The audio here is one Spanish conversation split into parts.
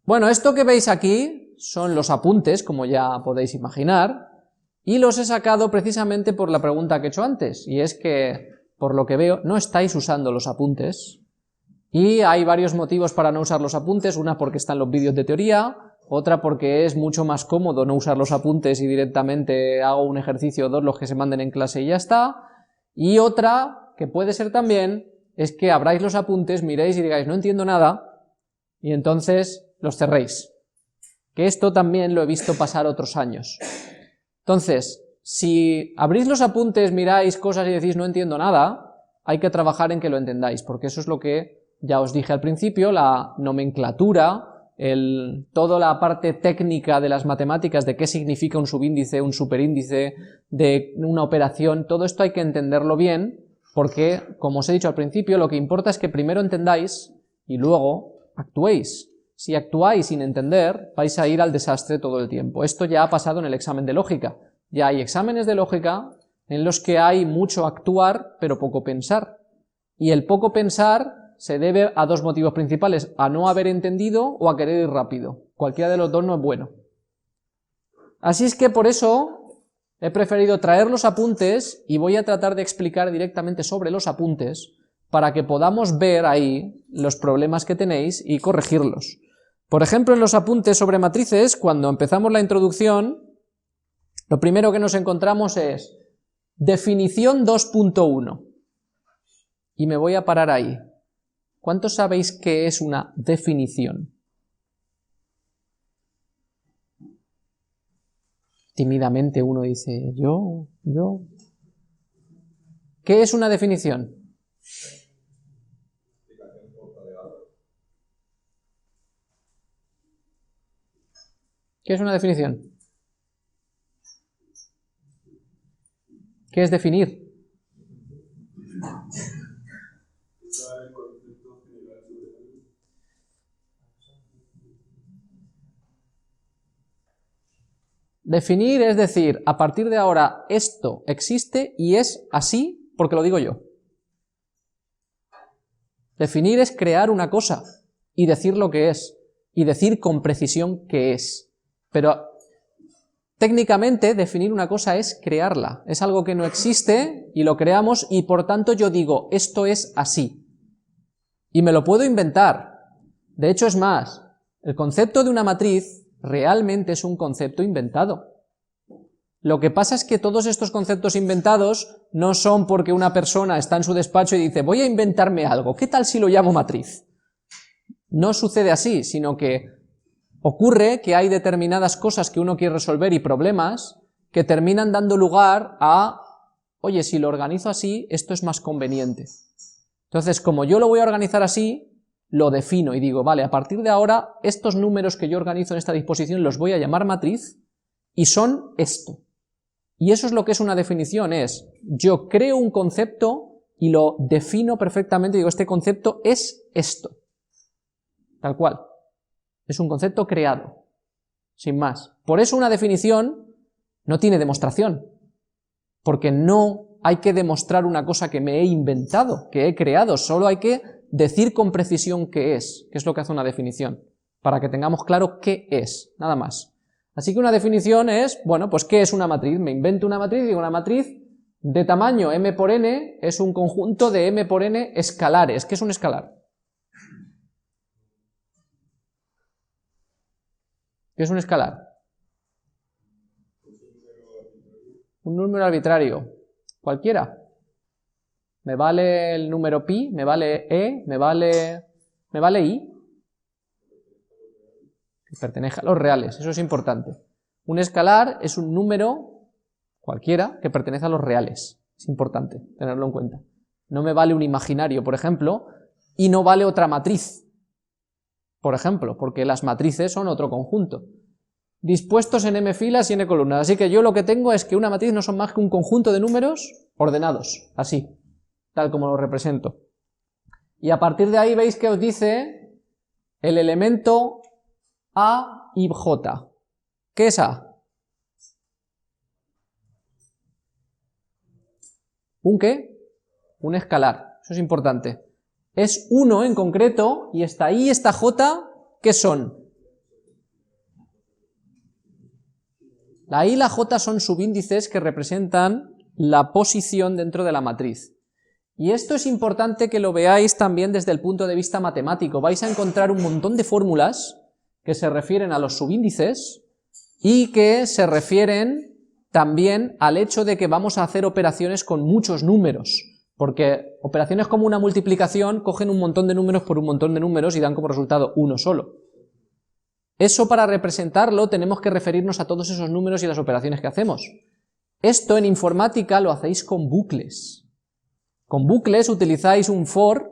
Bueno, esto que veis aquí son los apuntes, como ya podéis imaginar, y los he sacado precisamente por la pregunta que he hecho antes, y es que, por lo que veo, no estáis usando los apuntes, y hay varios motivos para no usar los apuntes, una porque están los vídeos de teoría, otra porque es mucho más cómodo no usar los apuntes y directamente hago un ejercicio o dos los que se manden en clase y ya está, y otra, que puede ser también, es que abráis los apuntes, miréis y digáis no entiendo nada, y entonces los cerréis, que esto también lo he visto pasar otros años. Entonces, si abrís los apuntes, miráis cosas y decís no entiendo nada, hay que trabajar en que lo entendáis, porque eso es lo que ya os dije al principio, la nomenclatura, toda la parte técnica de las matemáticas, de qué significa un subíndice, un superíndice, de una operación, todo esto hay que entenderlo bien, porque, como os he dicho al principio, lo que importa es que primero entendáis y luego actuéis. Si actuáis sin entender, vais a ir al desastre todo el tiempo. Esto ya ha pasado en el examen de lógica. Ya hay exámenes de lógica en los que hay mucho actuar, pero poco pensar. Y el poco pensar se debe a dos motivos principales, a no haber entendido o a querer ir rápido. Cualquiera de los dos no es bueno. Así es que por eso he preferido traer los apuntes y voy a tratar de explicar directamente sobre los apuntes para que podamos ver ahí los problemas que tenéis y corregirlos. Por ejemplo, en los apuntes sobre matrices, cuando empezamos la introducción, lo primero que nos encontramos es definición 2.1 y me voy a parar ahí. ¿Cuántos sabéis qué es una definición? Tímidamente uno dice, yo. ¿Qué es una definición? ¿Qué es una definición? ¿Qué es definir? Definir es decir, a partir de ahora esto existe y es así porque lo digo yo. Definir es crear una cosa y decir lo que es, y decir con precisión qué es. Pero técnicamente definir una cosa es crearla, es algo que no existe y lo creamos y por tanto yo digo esto es así. Y me lo puedo inventar. De hecho es más, el concepto de una matriz realmente es un concepto inventado. Lo que pasa es que todos estos conceptos inventados no son porque una persona está en su despacho y dice voy a inventarme algo, ¿qué tal si lo llamo matriz? No sucede así, sino que ocurre que hay determinadas cosas que uno quiere resolver y problemas que terminan dando lugar a, oye, si lo organizo así, esto es más conveniente. Entonces, como yo lo voy a organizar así, lo defino y digo, vale, a partir de ahora, estos números que yo organizo en esta disposición los voy a llamar matriz y son esto. Y eso es lo que es una definición, es, yo creo un concepto y lo defino perfectamente, digo, este concepto es esto. Tal cual. Es un concepto creado, sin más. Por eso una definición no tiene demostración, porque no hay que demostrar una cosa que me he inventado, que he creado, solo hay que decir con precisión qué es lo que hace una definición, para que tengamos claro qué es, nada más. Así que una definición es, bueno, pues ¿qué es una matriz? Me invento una matriz, digo una matriz de tamaño m por n es un conjunto de m por n escalares. ¿Qué es un escalar? ¿Qué es un escalar? Un número arbitrario, cualquiera. Me vale el número pi, me vale e, me vale i. Que pertenece a los reales, eso es importante. Un escalar es un número cualquiera que pertenece a los reales. Es importante tenerlo en cuenta. No me vale un imaginario, por ejemplo, y no vale otra matriz. Por ejemplo, porque las matrices son otro conjunto. Dispuestos en m filas y n columnas. Así que yo lo que tengo es que una matriz no son más que un conjunto de números ordenados, así, tal como lo represento. Y a partir de ahí veis que os dice el elemento A y J. ¿Qué es A? ¿Un qué? Un escalar, eso es importante. Es uno en concreto y esta I y esta J, ¿qué son? La I y la J son subíndices que representan la posición dentro de la matriz. Y esto es importante que lo veáis también desde el punto de vista matemático. Vais a encontrar un montón de fórmulas que se refieren a los subíndices y que se refieren también al hecho de que vamos a hacer operaciones con muchos números, porque operaciones como una multiplicación cogen un montón de números por un montón de números y dan como resultado uno solo. Eso, para representarlo, tenemos que referirnos a todos esos números y las operaciones que hacemos. Esto en informática lo hacéis con bucles. Con bucles utilizáis un for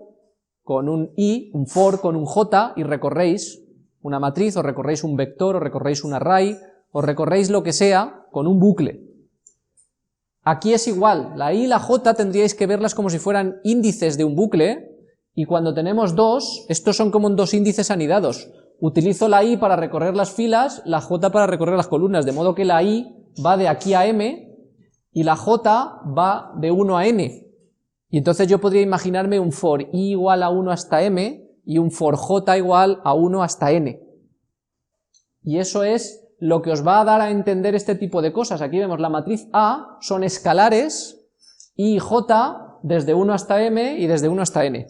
con un i, un for con un j, y recorréis una matriz, o recorréis un vector, o recorréis un array, o recorréis lo que sea con un bucle. Aquí es igual, la i y la j tendríais que verlas como si fueran índices de un bucle, y cuando tenemos dos, estos son como dos índices anidados. Utilizo la i para recorrer las filas, la j para recorrer las columnas, de modo que la i va de aquí a m, y la j va de 1 a n. Y entonces yo podría imaginarme un for i igual a 1 hasta m, y un for j igual a 1 hasta n. Y eso es lo que os va a dar a entender este tipo de cosas. Aquí vemos la matriz A, son escalares, I y J desde 1 hasta m y desde 1 hasta n.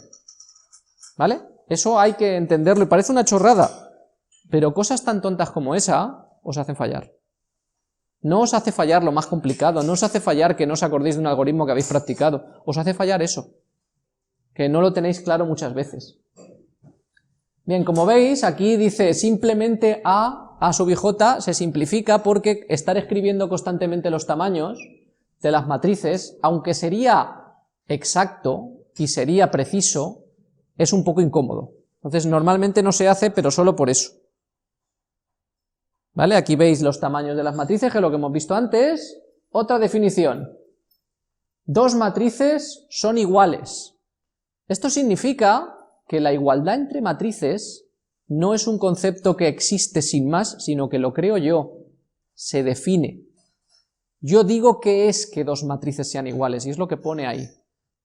¿Vale? Eso hay que entenderlo, y parece una chorrada, pero cosas tan tontas como esa os hacen fallar. No os hace fallar lo más complicado, no os hace fallar que no os acordéis de un algoritmo que habéis practicado, os hace fallar eso, que no lo tenéis claro muchas veces. Bien, como veis, aquí dice simplemente A sub i j se simplifica porque estar escribiendo constantemente los tamaños de las matrices, aunque sería exacto y sería preciso, es un poco incómodo. Entonces normalmente no se hace, pero solo por eso. ¿Vale? Aquí veis los tamaños de las matrices, que es lo que hemos visto antes. Otra definición. Dos matrices son iguales. Esto significa que la igualdad entre matrices no es un concepto que existe sin más, sino que lo creo yo, se define. Yo digo qué es que dos matrices sean iguales, y es lo que pone ahí.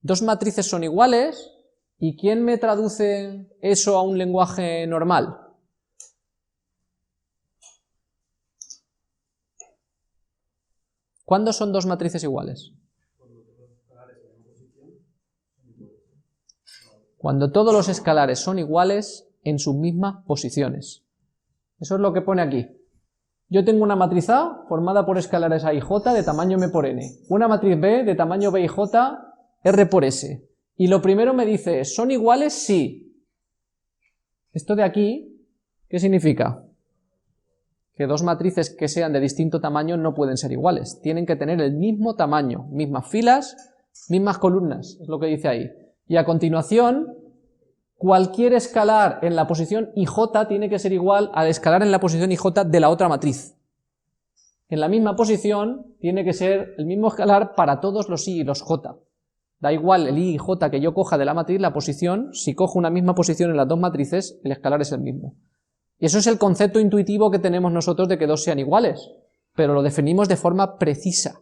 Dos matrices son iguales, ¿y quién me traduce eso a un lenguaje normal? ¿Cuándo son dos matrices iguales? Cuando todos los escalares son iguales en sus mismas posiciones. Eso es lo que pone aquí. Yo tengo una matriz A formada por escalares A y J de tamaño M por N. Una matriz B de tamaño B y J, R por S. Y lo primero me dice, ¿son iguales? Sí. Esto de aquí, ¿qué significa? Que dos matrices que sean de distinto tamaño no pueden ser iguales. Tienen que tener el mismo tamaño, mismas filas, mismas columnas, es lo que dice ahí. Y a continuación, cualquier escalar en la posición IJ tiene que ser igual al escalar en la posición IJ de la otra matriz. En la misma posición tiene que ser el mismo escalar para todos los I y los J. Da igual el I y J que yo coja de la matriz, la posición, si cojo una misma posición en las dos matrices, el escalar es el mismo. Y eso es el concepto intuitivo que tenemos nosotros de que dos sean iguales, pero lo definimos de forma precisa.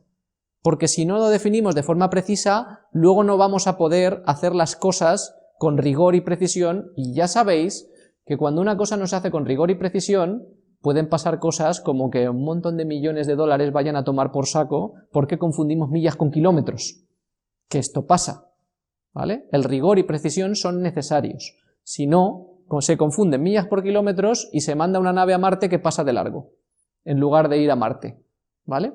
Porque si no lo definimos de forma precisa, luego no vamos a poder hacer las cosas con rigor y precisión, y ya sabéis que cuando una cosa no se hace con rigor y precisión, pueden pasar cosas como que un montón de millones de dólares vayan a tomar por saco porque confundimos millas con kilómetros. Que esto pasa, ¿vale? El rigor y precisión son necesarios. Si no, se confunden millas por kilómetros y se manda una nave a Marte que pasa de largo, en lugar de ir a Marte, ¿vale?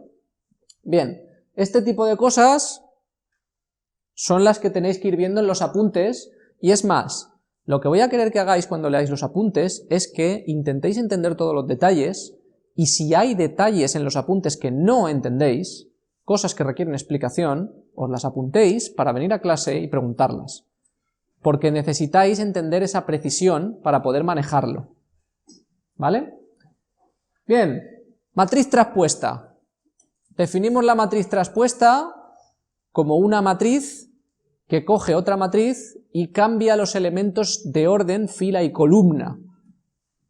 Bien. Este tipo de cosas son las que tenéis que ir viendo en los apuntes, y es más, lo que voy a querer que hagáis cuando leáis los apuntes es que intentéis entender todos los detalles, y si hay detalles en los apuntes que no entendéis, cosas que requieren explicación, os las apuntéis para venir a clase y preguntarlas, porque necesitáis entender esa precisión para poder manejarlo, ¿vale? Bien, matriz traspuesta. Definimos la matriz traspuesta como una matriz que coge otra matriz y cambia los elementos de orden, fila y columna.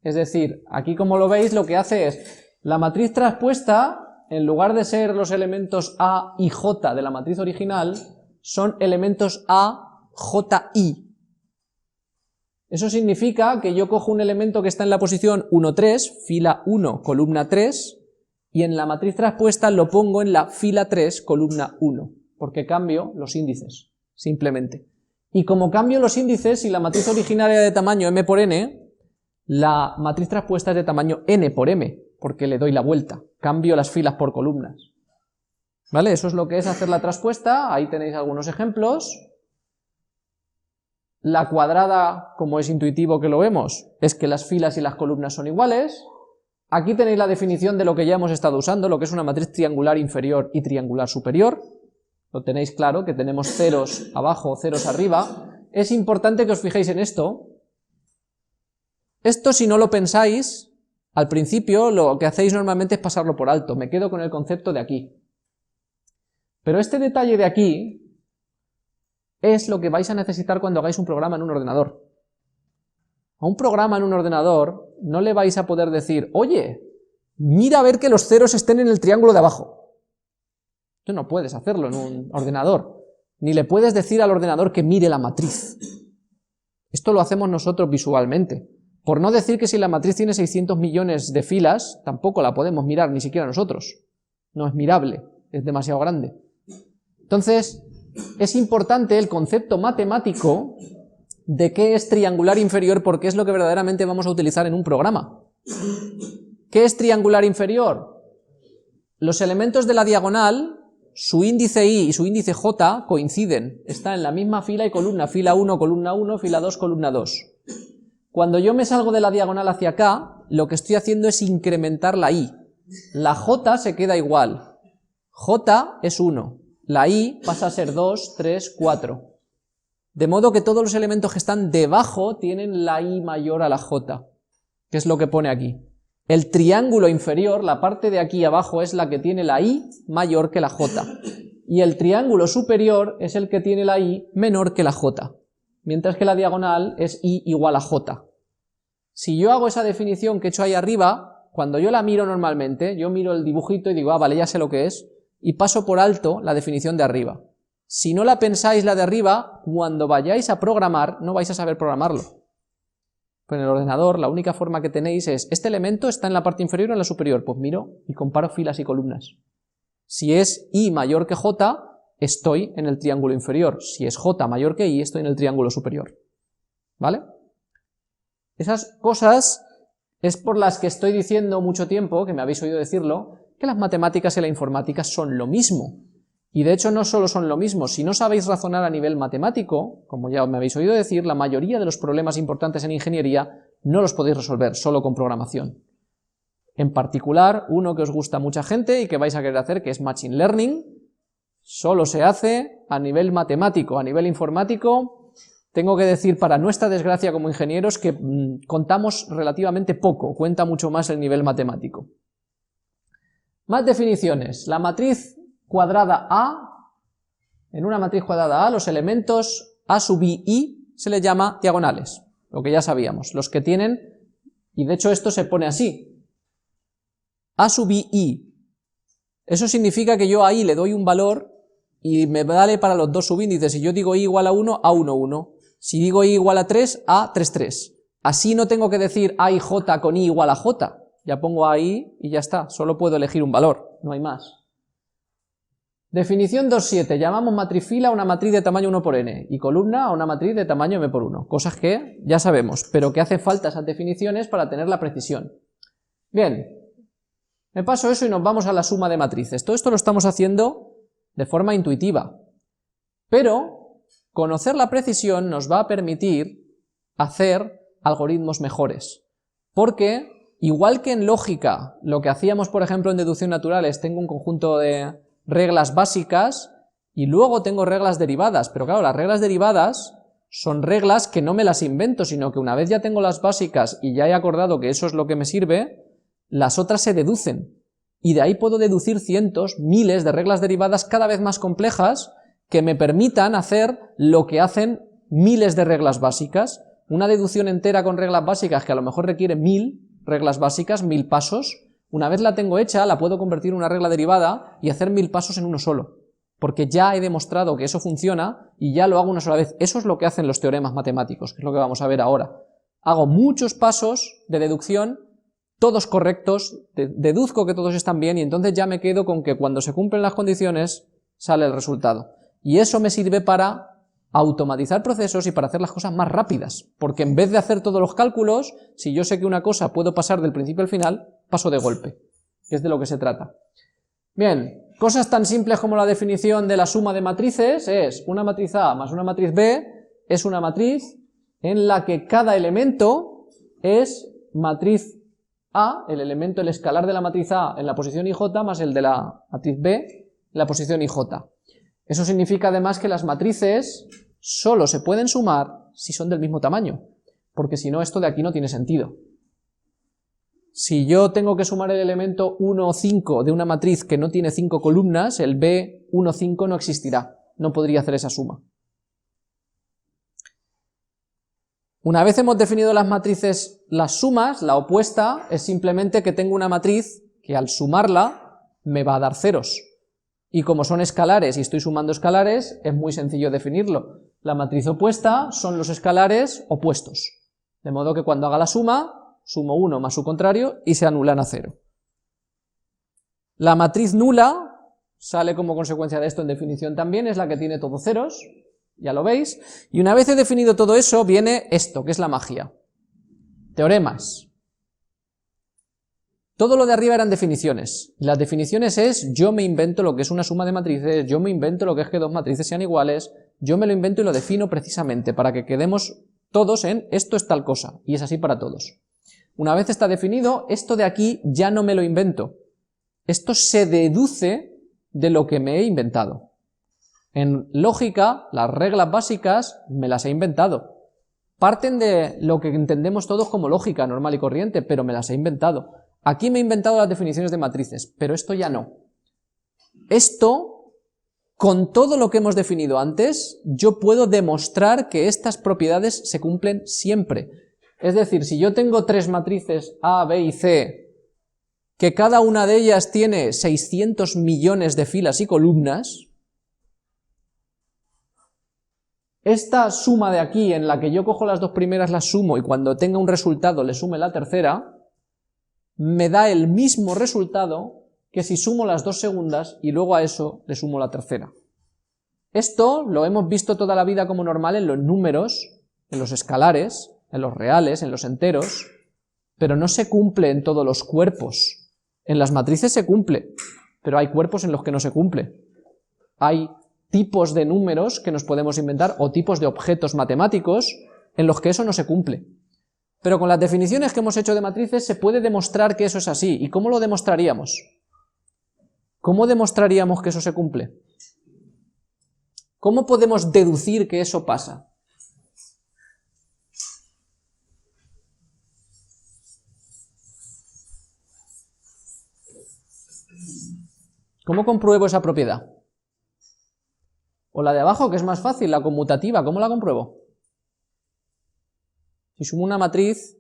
Es decir, aquí como lo veis lo que hace es, la matriz traspuesta, en lugar de ser los elementos A y J de la matriz original, son elementos A, J, I. Eso significa que yo cojo un elemento que está en la posición 1, 3, fila 1, columna 3, y en la matriz traspuesta lo pongo en la fila 3, columna 1, porque cambio los índices, simplemente. Y como cambio los índices, si la matriz originaria es de tamaño m por n, la matriz traspuesta es de tamaño n por m, porque le doy la vuelta, cambio las filas por columnas. ¿Vale? Eso es lo que es hacer la traspuesta, ahí tenéis algunos ejemplos. La cuadrada, como es intuitivo que lo vemos, es que las filas y las columnas son iguales. Aquí tenéis la definición de lo que ya hemos estado usando, lo que es una matriz triangular inferior y triangular superior. Lo tenéis claro, que tenemos ceros abajo, ceros arriba. Es importante que os fijéis en esto. Esto, si no lo pensáis, al principio lo que hacéis normalmente es pasarlo por alto. Me quedo con el concepto de aquí. Pero este detalle de aquí es lo que vais a necesitar cuando hagáis un programa en un ordenador. A un programa en un ordenador no le vais a poder decir, oye, mira a ver que los ceros estén en el triángulo de abajo. Tú no puedes hacerlo en un ordenador, ni le puedes decir al ordenador que mire la matriz. Esto lo hacemos nosotros visualmente. Por no decir que si la matriz tiene 600 millones de filas, tampoco la podemos mirar, ni siquiera nosotros. No es mirable, es demasiado grande. Entonces, es importante el concepto matemático de qué es triangular inferior, porque es lo que verdaderamente vamos a utilizar en un programa. ¿Qué es triangular inferior? Los elementos de la diagonal, su índice i y su índice j coinciden, están en la misma fila y columna, fila 1, columna 1, fila 2, columna 2. Cuando yo me salgo de la diagonal hacia acá, lo que estoy haciendo es incrementar la i. La j se queda igual, j es 1. La i pasa a ser 2, 3, 4. De modo que todos los elementos que están debajo tienen la i mayor a la j, que es lo que pone aquí. El triángulo inferior, la parte de aquí abajo, es la que tiene la i mayor que la j. Y el triángulo superior es el que tiene la i menor que la j. Mientras que la diagonal es i igual a j. Si yo hago esa definición que he hecho ahí arriba, cuando yo la miro normalmente, yo miro el dibujito y digo, ah, vale, ya sé lo que es, y paso por alto la definición de arriba. Si no la pensáis la de arriba, cuando vayáis a programar, no vais a saber programarlo. Pero en el ordenador la única forma que tenéis es, ¿este elemento está en la parte inferior o en la superior? Pues miro y comparo filas y columnas. Si es i mayor que j, estoy en el triángulo inferior. Si es j mayor que i, estoy en el triángulo superior. ¿Vale? Esas cosas es por las que estoy diciendo mucho tiempo, que me habéis oído decirlo, que las matemáticas y la informática son lo mismo. Y de hecho no solo son lo mismo, si no sabéis razonar a nivel matemático, como ya me habéis oído decir, la mayoría de los problemas importantes en ingeniería no los podéis resolver solo con programación. En particular, uno que os gusta a mucha gente y que vais a querer hacer, que es Machine Learning, solo se hace a nivel matemático. A nivel informático, tengo que decir, para nuestra desgracia como ingenieros, que contamos relativamente poco, cuenta mucho más el nivel matemático. Más definiciones. La matriz cuadrada A, en una matriz cuadrada A, los elementos A sub i se les llama diagonales, lo que ya sabíamos, los que tienen, y de hecho esto se pone así, A sub i, eso significa que yo a i le doy un valor y me vale para los dos subíndices. Si yo digo i igual a 1, a1, 1, si digo i igual a 3, a3, 3, así no tengo que decir a y j con i igual a j, ya pongo a i y ya está, solo puedo elegir un valor, no hay más. Definición 2.7, llamamos matriz fila a una matriz de tamaño 1 por n y columna a una matriz de tamaño m por 1, cosas que ya sabemos, pero que hace falta esas definiciones para tener la precisión. Bien, me paso eso y nos vamos a la suma de matrices. Todo esto lo estamos haciendo de forma intuitiva, pero conocer la precisión nos va a permitir hacer algoritmos mejores, porque igual que en lógica, lo que hacíamos por ejemplo en deducción natural es tengo un conjunto de reglas básicas y luego tengo reglas derivadas, pero claro, las reglas derivadas son reglas que no me las invento, sino que una vez ya tengo las básicas y ya he acordado que eso es lo que me sirve, las otras se deducen, y de ahí puedo deducir cientos, miles de reglas derivadas cada vez más complejas que me permitan hacer lo que hacen miles de reglas básicas. Una deducción entera con reglas básicas que a lo mejor requiere 1000 reglas básicas, 1000 pasos, una vez la tengo hecha, la puedo convertir en una regla derivada y hacer 1000 pasos en uno solo, porque ya he demostrado que eso funciona y ya lo hago una sola vez. Eso es lo que hacen los teoremas matemáticos, que es lo que vamos a ver ahora. Hago muchos pasos de deducción todos correctos, deduzco que todos están bien y entonces ya me quedo con que cuando se cumplen las condiciones sale el resultado. Y eso me sirve para automatizar procesos y para hacer las cosas más rápidas, porque en vez de hacer todos los cálculos, si yo sé que una cosa puedo pasar del principio al final, paso de golpe, que es de lo que se trata. Bien, cosas tan simples como la definición de la suma de matrices es una matriz A más una matriz B, es una matriz en la que cada elemento es matriz A, el elemento, el escalar de la matriz A en la posición IJ más el de la matriz B en la posición IJ. Eso significa además que las matrices solo se pueden sumar si son del mismo tamaño, porque si no esto de aquí no tiene sentido. Si yo tengo que sumar el elemento 1, 5 de una matriz que no tiene 5 columnas, el B 1, 5 no existirá, no podría hacer esa suma. Una vez hemos definido las matrices, las sumas, la opuesta es simplemente que tengo una matriz que al sumarla me va a dar ceros. Y como son escalares y estoy sumando escalares, es muy sencillo definirlo. La matriz opuesta son los escalares opuestos. De modo que cuando haga la suma, sumo 1 más su contrario y se anulan a 0. La matriz nula sale como consecuencia de esto en definición también, es la que tiene todos ceros, ya lo veis. Y una vez he definido todo eso, viene esto, que es la magia. Teoremas. Todo lo de arriba eran definiciones. Las definiciones es, yo me invento lo que es una suma de matrices, yo me invento lo que es que dos matrices sean iguales, yo me lo invento y lo defino precisamente para que quedemos todos en esto es tal cosa, y es así para todos. Una vez está definido, esto de aquí ya no me lo invento. Esto se deduce de lo que me he inventado. En lógica, las reglas básicas me las he inventado. Parten de lo que entendemos todos como lógica normal y corriente, pero me las he inventado. Aquí me he inventado las definiciones de matrices, pero esto ya no. Esto, con todo lo que hemos definido antes, yo puedo demostrar que estas propiedades se cumplen siempre. Es decir, si yo tengo tres matrices A, B y C, que cada una de ellas tiene 600 millones de filas y columnas, esta suma de aquí, en la que yo cojo las dos primeras, las sumo, y cuando tenga un resultado le sume la tercera, me da el mismo resultado que si sumo las dos segundas y luego a eso le sumo la tercera. Esto lo hemos visto toda la vida como normal en los números, en los escalares, en los reales, en los enteros, pero no se cumple en todos los cuerpos. En las matrices se cumple, pero hay cuerpos en los que no se cumple. Hay tipos de números que nos podemos inventar o tipos de objetos matemáticos en los que eso no se cumple. Pero con las definiciones que hemos hecho de matrices se puede demostrar que eso es así. ¿Y cómo lo demostraríamos? ¿Cómo demostraríamos que eso se cumple? ¿Cómo podemos deducir que eso pasa? ¿Cómo compruebo esa propiedad? O la de abajo, que es más fácil, la conmutativa, ¿cómo la compruebo? Si sumo una matriz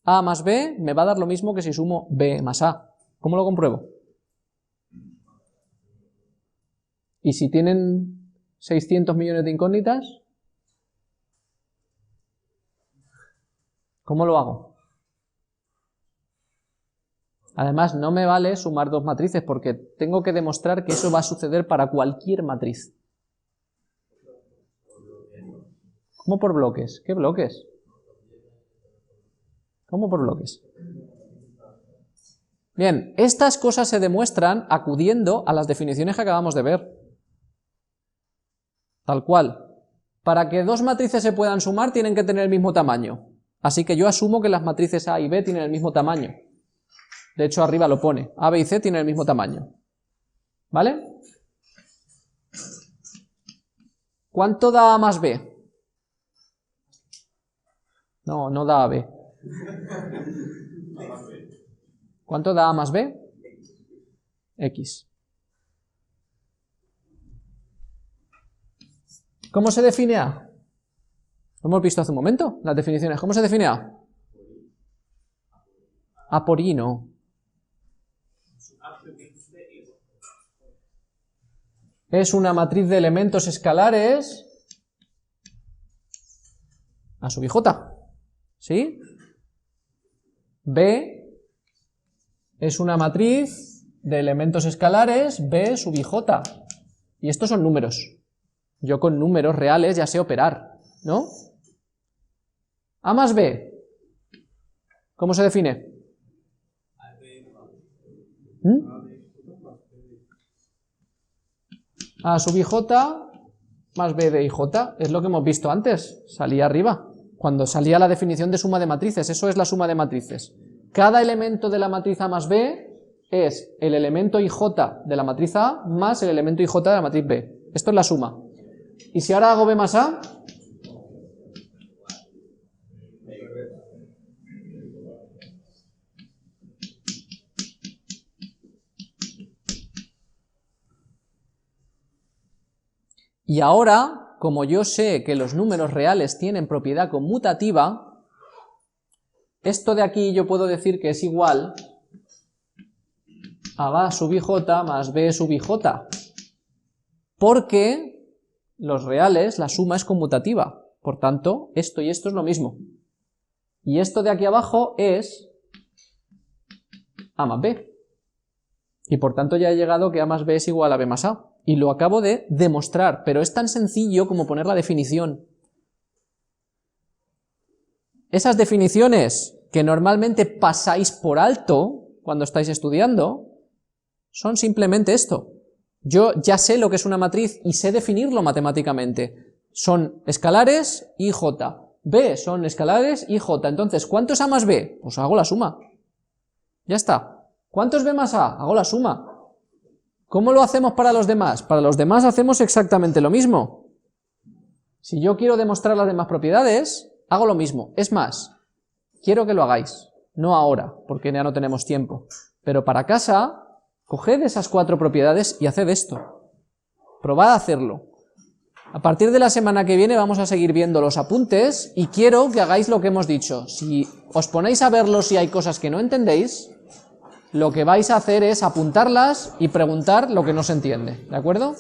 A más B, me va a dar lo mismo que si sumo B más A. ¿Cómo lo compruebo? ¿Y si tienen 600 millones de incógnitas? ¿Cómo lo hago? Además, no me vale sumar dos matrices porque tengo que demostrar que eso va a suceder para cualquier matriz. ¿Cómo por bloques? ¿Qué bloques? ¿Cómo por bloques? Bien, estas cosas se demuestran acudiendo a las definiciones que acabamos de ver. Tal cual. Para que dos matrices se puedan sumar tienen que tener el mismo tamaño. Así que yo asumo que las matrices A y B tienen el mismo tamaño. De hecho, arriba lo pone. A, B y C tienen el mismo tamaño. ¿Vale? ¿Cuánto da A más B? No, no da A, B. ¿Cuánto da A más B? X. ¿Cómo se define A? Lo hemos visto hace un momento, las definiciones. ¿Cómo se define A? A por I, no. Es una matriz de elementos escalares A sub IJ. ¿Sí? B es una matriz de elementos escalares B sub ij. Y estos son números. Yo con números reales ya sé operar, ¿no? A más B, ¿cómo se define? A sub ij más B de ij, es lo que hemos visto antes, salía arriba, cuando salía la definición de suma de matrices, eso es la suma de matrices. Cada elemento de la matriz A más B es el elemento ij de la matriz A más el elemento ij de la matriz B. Esto es la suma. Y si ahora hago B más A, y ahora, como yo sé que los números reales tienen propiedad conmutativa, esto de aquí yo puedo decir que es igual a A sub ij más B sub ij, porque los reales, la suma es conmutativa, por tanto, esto y esto es lo mismo. Y esto de aquí abajo es A más B. Y por tanto ya he llegado que A más B es igual a B más A. Y lo acabo de demostrar, pero es tan sencillo como poner la definición. Esas definiciones que normalmente pasáis por alto cuando estáis estudiando, son simplemente esto. Yo ya sé lo que es una matriz y sé definirlo matemáticamente. Son escalares y j. B son escalares y j. Entonces, ¿cuánto es A más B? Pues hago la suma. Ya está. ¿Cuánto es B más A? Hago la suma. ¿Cómo lo hacemos para los demás? Para los demás hacemos exactamente lo mismo. Si yo quiero demostrar las demás propiedades, hago lo mismo. Es más, quiero que lo hagáis. No ahora, porque ya no tenemos tiempo. Pero para casa, coged esas 4 propiedades y haced esto. Probad a hacerlo. A partir de la semana que viene vamos a seguir viendo los apuntes y quiero que hagáis lo que hemos dicho. Si os ponéis a verlos y hay cosas que no entendéis, lo que vais a hacer es apuntarlas y preguntar lo que no se entiende, ¿de acuerdo?